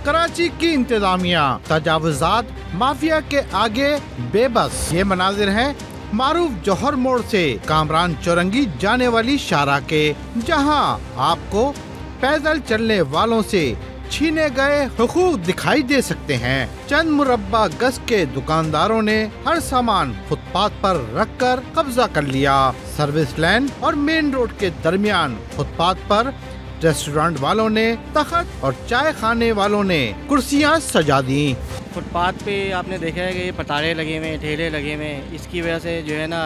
کراچی کی انتظامیہ تجاوزات مافیا کے آگے بے بس۔ یہ مناظر ہیں معروف جوہر موڑ سے کامران چورنگی جانے والی شاہراہ کے، جہاں آپ کو پیدل چلنے والوں سے چھینے گئے حقوق دکھائی دے سکتے ہیں۔ چند مربع گز کے دکانداروں نے ہر سامان فٹ پاتھ پر رکھ کر قبضہ کر لیا۔ سروس لین اور مین روڈ کے درمیان فٹ پاتھ پر ریسٹورانٹ والوں نے تخت اور چائے خانے والوں نے کرسیاں سجا دیں۔ فٹ پاتھ پہ آپ نے دیکھا ہے کہ یہ پٹارے لگے ہوئے ہیں، ٹھیلے لگے ہوئے ہیں، اس کی وجہ سے جو ہے نا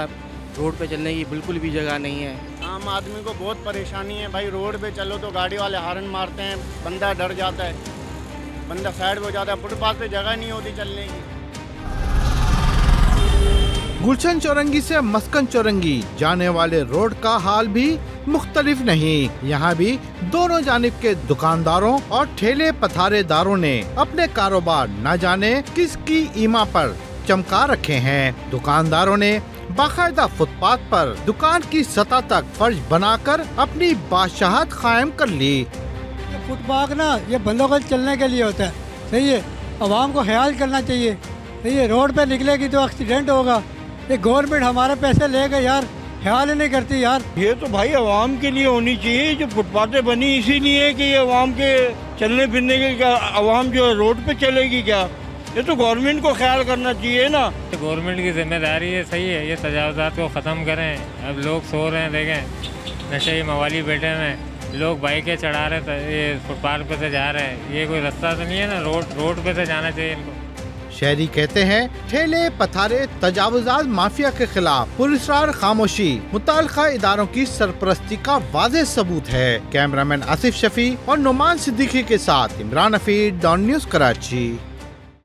روڈ پہ چلنے کی بالکل بھی جگہ نہیں ہے۔ عام آدمی کو بہت پریشانی ہے بھائی، روڈ پہ چلو تو گاڑی والے ہارن مارتے ہیں، بندہ ڈر جاتا ہے، بندہ سائڈ ہو جاتا ہے، فٹ پاتھ پہ جگہ نہیں ہوتی چلنے کی۔ گلشن چورنگی سے مسکن چورنگی جانے والے روڈ کا حال بھی مختلف نہیں۔ یہاں بھی دونوں جانب کے دکانداروں اور ٹھیلے پتھارے داروں نے اپنے کاروبار نہ جانے کس کی ایما پر چمکا رکھے ہیں۔ دکانداروں نے باقاعدہ فٹ پاتھ پر دکان کی سطح تک فرش بنا کر اپنی بادشاہت قائم کر لی۔ یہ فٹ پاتھ نا یہ بندوں کو چلنے کے لیے ہوتا ہے، صحیح ہے، عوام کو خیال کرنا چاہیے، صحیح ہے، روڈ پہ نکلے گی تو ایکسیڈنٹ ہوگا۔ یہ گورنمنٹ ہمارے پیسے لے گئے یار، خیال ہی نہیں کرتی یار۔ یہ تو بھائی عوام کے لیے ہونی چاہیے، جو فٹ پاتھیں بنی اسی لیے کہ یہ عوام کے چلنے پھرنے کے، کیا عوام جو روڈ پہ چلے گی کیا؟ یہ تو گورنمنٹ کو خیال کرنا چاہیے نا۔ گورنمنٹ کی ذمہ داری ہے، صحیح ہے، یہ تجاوزات کو ختم کریں۔ اب لوگ سو رہے ہیں، دیکھیں نشے موالی بیٹھے ہوئے ہیں، لوگ بائکیں چڑھا رہے ہیں، یہ فٹ پاتھ پہ سے جا رہے ہیں، یہ کوئی رستہ تو نہیں ہے نا، روڈ پہ سے جانا چاہیے ان کو۔ شہری کہتے ہیں ٹھیلے پتھارے تجاوزات مافیا کے خلاف پراسرار خاموشی متعلقہ اداروں کی سرپرستی کا واضح ثبوت ہے۔ کیمرامین آصف شفیع اور نعمان صدیقی کے ساتھ عمران حفیظ، ڈان نیوز کراچی۔